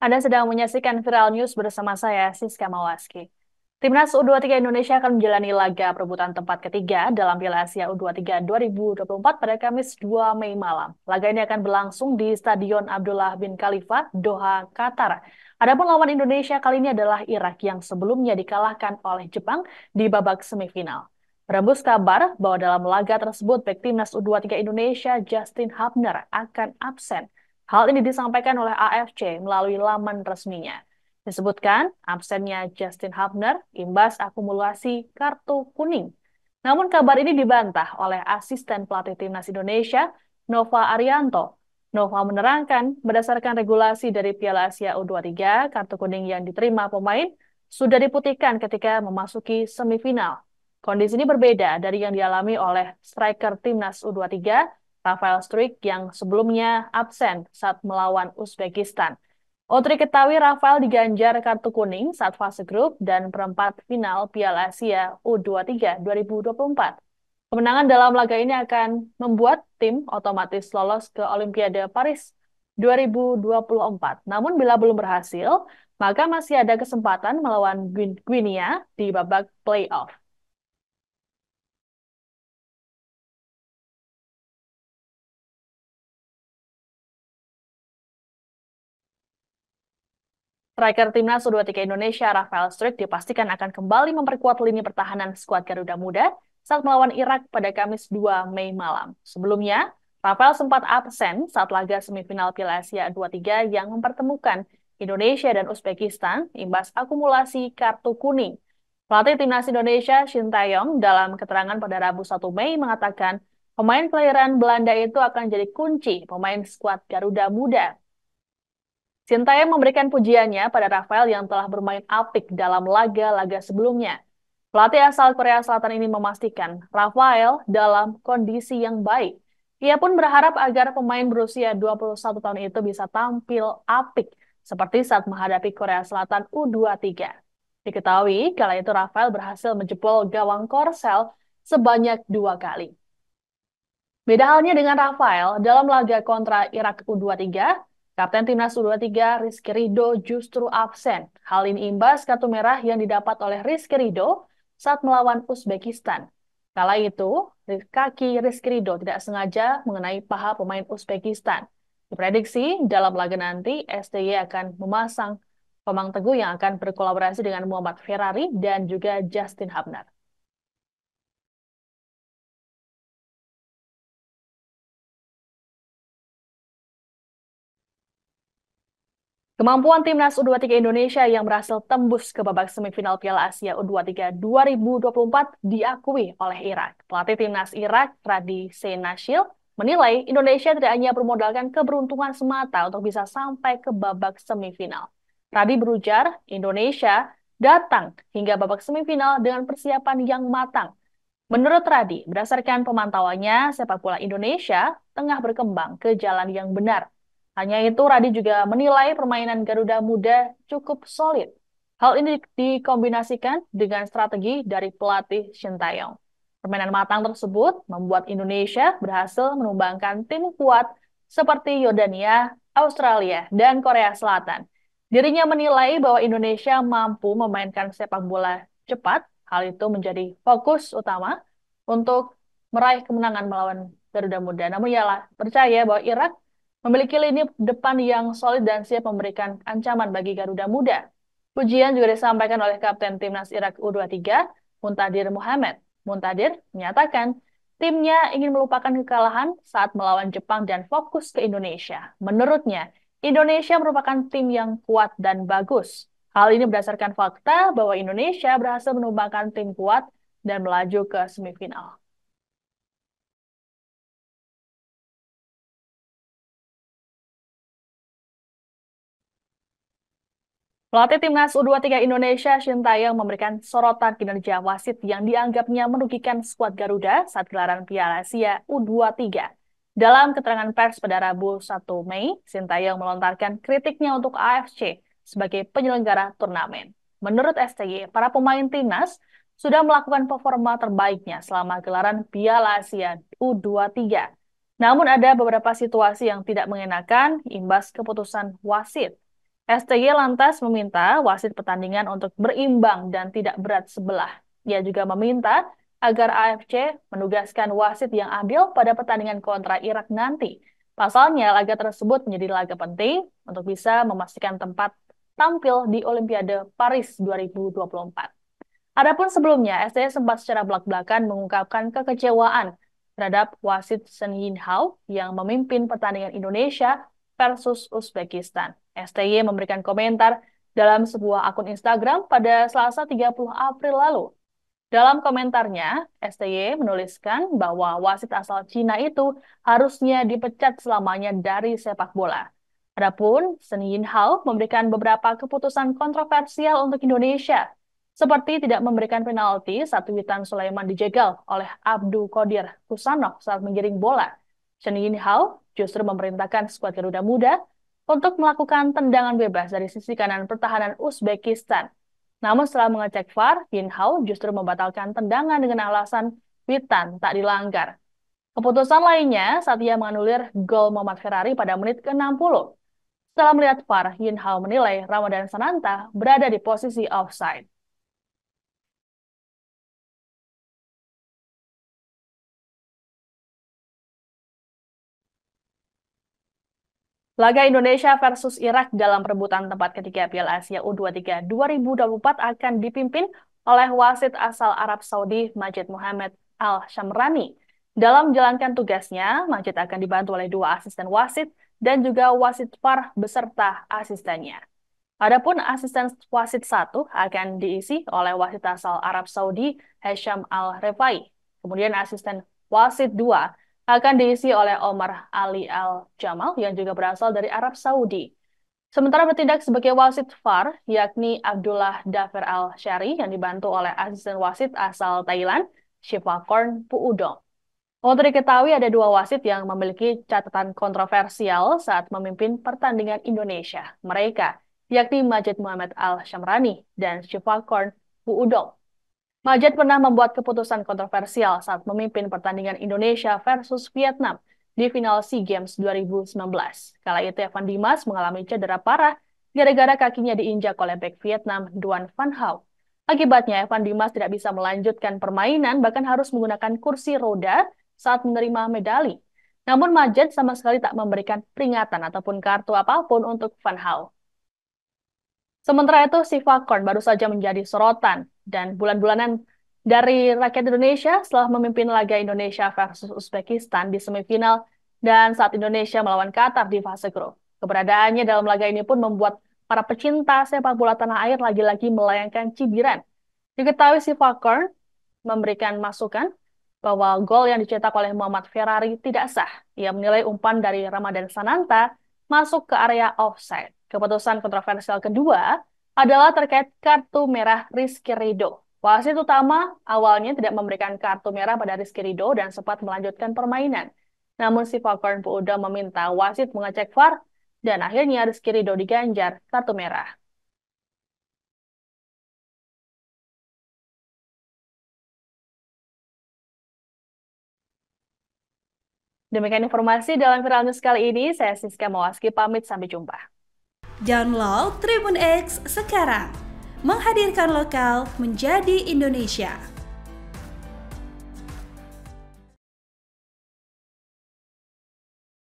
Anda sedang menyaksikan Viral News bersama saya, Siska Mawaski. Timnas U23 Indonesia akan menjalani laga perebutan tempat ketiga dalam Piala Asia U23 2024 pada Kamis 2 Mei malam. Laga ini akan berlangsung di Stadion Abdullah bin Khalifa, Doha, Qatar. Adapun lawan Indonesia kali ini adalah Irak yang sebelumnya dikalahkan oleh Jepang di babak semifinal. Berembus kabar bahwa dalam laga tersebut bek Timnas U23 Indonesia Justin Hubner akan absen. Hal ini disampaikan oleh AFC melalui laman resminya. Disebutkan absennya Justin Hubner imbas akumulasi kartu kuning. Namun kabar ini dibantah oleh asisten pelatih Timnas Indonesia, Nova Arianto. Nova menerangkan berdasarkan regulasi dari Piala Asia U23, kartu kuning yang diterima pemain sudah diputihkan ketika memasuki semifinal. Kondisi ini berbeda dari yang dialami oleh striker Timnas U23 Rafael Struijk yang sebelumnya absen saat melawan Uzbekistan. Untuk diketahui, Rafael diganjar kartu kuning saat fase grup dan perempat final Piala Asia U23 2024. Kemenangan dalam laga ini akan membuat tim otomatis lolos ke Olimpiade Paris 2024. Namun bila belum berhasil, maka masih ada kesempatan melawan Guinea di babak playoff. Striker Timnas U23 Indonesia Rafael Struijk dipastikan akan kembali memperkuat lini pertahanan skuad Garuda Muda saat melawan Irak pada Kamis 2 Mei malam. Sebelumnya, Rafael sempat absen saat laga semifinal Piala Asia U23 yang mempertemukan Indonesia dan Uzbekistan imbas akumulasi kartu kuning. Pelatih Timnas Indonesia Shin Tae-yong dalam keterangan pada Rabu 1 Mei mengatakan pemain kelahiran Belanda itu akan jadi kunci pemain skuad Garuda Muda. Sintayong memberikan pujiannya pada Rafael yang telah bermain apik dalam laga-laga sebelumnya. Pelatih asal Korea Selatan ini memastikan Rafael dalam kondisi yang baik. Ia pun berharap agar pemain berusia 21 tahun itu bisa tampil apik seperti saat menghadapi Korea Selatan U23. Diketahui kala itu Rafael berhasil menjebol gawang Korsel sebanyak 2 kali. Beda halnya dengan Rafael, dalam laga kontra Irak U23, Kapten Timnas U23 Rizky Ridho justru absen. Hal ini imbas kartu merah yang didapat oleh Rizky Ridho saat melawan Uzbekistan. Kala itu, kaki Rizky Ridho tidak sengaja mengenai paha pemain Uzbekistan. Diprediksi dalam laga nanti, STY akan memasang Komang Teguh yang akan berkolaborasi dengan Muhammad Ferrari dan juga Justin Hubner. Kemampuan timnas U23 Indonesia yang berhasil tembus ke babak semifinal Piala Asia U23 2024 diakui oleh Irak. Pelatih timnas Irak, Radi Senashil, menilai Indonesia tidak hanya bermodalkan keberuntungan semata untuk bisa sampai ke babak semifinal. Radi berujar, Indonesia datang hingga babak semifinal dengan persiapan yang matang. Menurut Radi, berdasarkan pemantauannya, sepak bola Indonesia tengah berkembang ke jalan yang benar. Hanya itu, Radi juga menilai permainan Garuda Muda cukup solid. Hal ini dikombinasikan dengan strategi dari pelatih Shin Tae-yong. Permainan matang tersebut membuat Indonesia berhasil menumbangkan tim kuat seperti Yordania, Australia, dan Korea Selatan. Dirinya menilai bahwa Indonesia mampu memainkan sepak bola cepat. Hal itu menjadi fokus utama untuk meraih kemenangan melawan Garuda Muda. Namun ialah percaya bahwa Irak memiliki lini depan yang solid dan siap memberikan ancaman bagi Garuda Muda. Pujian juga disampaikan oleh Kapten Timnas Irak U23, Muntadir Muhammad. Muntadir menyatakan timnya ingin melupakan kekalahan saat melawan Jepang dan fokus ke Indonesia. Menurutnya, Indonesia merupakan tim yang kuat dan bagus. Hal ini berdasarkan fakta bahwa Indonesia berhasil menumbangkan tim kuat dan melaju ke semifinal. Pelatih timnas U23 Indonesia, Shin Tae-yong memberikan sorotan kinerja wasit yang dianggapnya merugikan skuad Garuda saat gelaran Piala Asia U23. Dalam keterangan pers pada Rabu 1 Mei, Shin Tae-yong melontarkan kritiknya untuk AFC sebagai penyelenggara turnamen. Menurut STY, para pemain timnas sudah melakukan performa terbaiknya selama gelaran Piala Asia U23. Namun ada beberapa situasi yang tidak mengenakan imbas keputusan wasit. STY lantas meminta wasit pertandingan untuk berimbang dan tidak berat sebelah. Ia juga meminta agar AFC menugaskan wasit yang adil pada pertandingan kontra Irak nanti. Pasalnya, laga tersebut menjadi laga penting untuk bisa memastikan tempat tampil di Olimpiade Paris 2024. Adapun sebelumnya, STY sempat secara belak-belakan mengungkapkan kekecewaan terhadap wasit Shen Yinhao yang memimpin pertandingan Indonesia versus Uzbekistan. STY memberikan komentar dalam sebuah akun Instagram pada Selasa 30 April lalu. Dalam komentarnya, STY menuliskan bahwa wasit asal Cina itu harusnya dipecat selamanya dari sepak bola. Adapun Shen Yinhao memberikan beberapa keputusan kontroversial untuk Indonesia, seperti tidak memberikan penalti saat Witan Sulaiman dijegal oleh Abdul Qadir Kusanov saat menggiring bola. Shen Yinhao justru memerintahkan skuad Garuda Muda untuk melakukan tendangan bebas dari sisi kanan pertahanan Uzbekistan. Namun setelah mengecek VAR, Yinhao justru membatalkan tendangan dengan alasan Witan tak dilanggar. Keputusan lainnya saat ia menganulir gol Muhammad Ferrari pada menit ke-60. Setelah melihat VAR, Yinhao menilai Ramadan Sananta berada di posisi offside. Laga Indonesia versus Irak dalam perebutan tempat ketiga Piala Asia U23 2024 akan dipimpin oleh wasit asal Arab Saudi Majid Mohammed Al-Shamrani. Dalam menjalankan tugasnya, Majid akan dibantu oleh 2 asisten wasit dan juga wasit VAR beserta asistennya. Adapun asisten wasit 1 akan diisi oleh wasit asal Arab Saudi Hasham Al-Refai. Kemudian asisten wasit 2 akan diisi oleh Omar Ali Al-Jamal yang juga berasal dari Arab Saudi. Sementara bertindak sebagai wasit VAR, yakni Abdullah Dafer Al-Syari yang dibantu oleh asisten wasit asal Thailand, Shivakorn Puudong. Untuk diketahui ada 2 wasit yang memiliki catatan kontroversial saat memimpin pertandingan Indonesia. Mereka, yakni Majid Mohammed Al-Shamrani dan Shivakorn Puudong. Majid pernah membuat keputusan kontroversial saat memimpin pertandingan Indonesia versus Vietnam di final SEA Games 2019. Kala itu Evan Dimas mengalami cedera parah gara-gara kakinya diinjak oleh bek Vietnam Duan Van Hau. Akibatnya Evan Dimas tidak bisa melanjutkan permainan, bahkan harus menggunakan kursi roda saat menerima medali. Namun Majid sama sekali tak memberikan peringatan ataupun kartu apapun untuk Van Hau. Sementara itu, Shivakorn baru saja menjadi sorotan dan bulan-bulanan dari rakyat Indonesia setelah memimpin laga Indonesia versus Uzbekistan di semifinal dan saat Indonesia melawan Qatar di fase grup. Keberadaannya dalam laga ini pun membuat para pecinta sepak bola tanah air lagi-lagi melayangkan cibiran. Diketahui Shivakorn memberikan masukan bahwa gol yang dicetak oleh Muhammad Ferrari tidak sah. Ia menilai umpan dari Ramadan Sananta masuk ke area offside. Keputusan kontroversial kedua adalah terkait kartu merah Rizky Ridho. Wasit utama awalnya tidak memberikan kartu merah pada Rizky Ridho dan sempat melanjutkan permainan. Namun Shivakorn Puudong meminta wasit mengecek VAR dan akhirnya Rizky Ridho diganjar kartu merah. Demikian informasi dalam Viral News kali ini. Saya Siska Mawaski pamit, sampai jumpa. Download Tribun X sekarang, menghadirkan lokal menjadi Indonesia.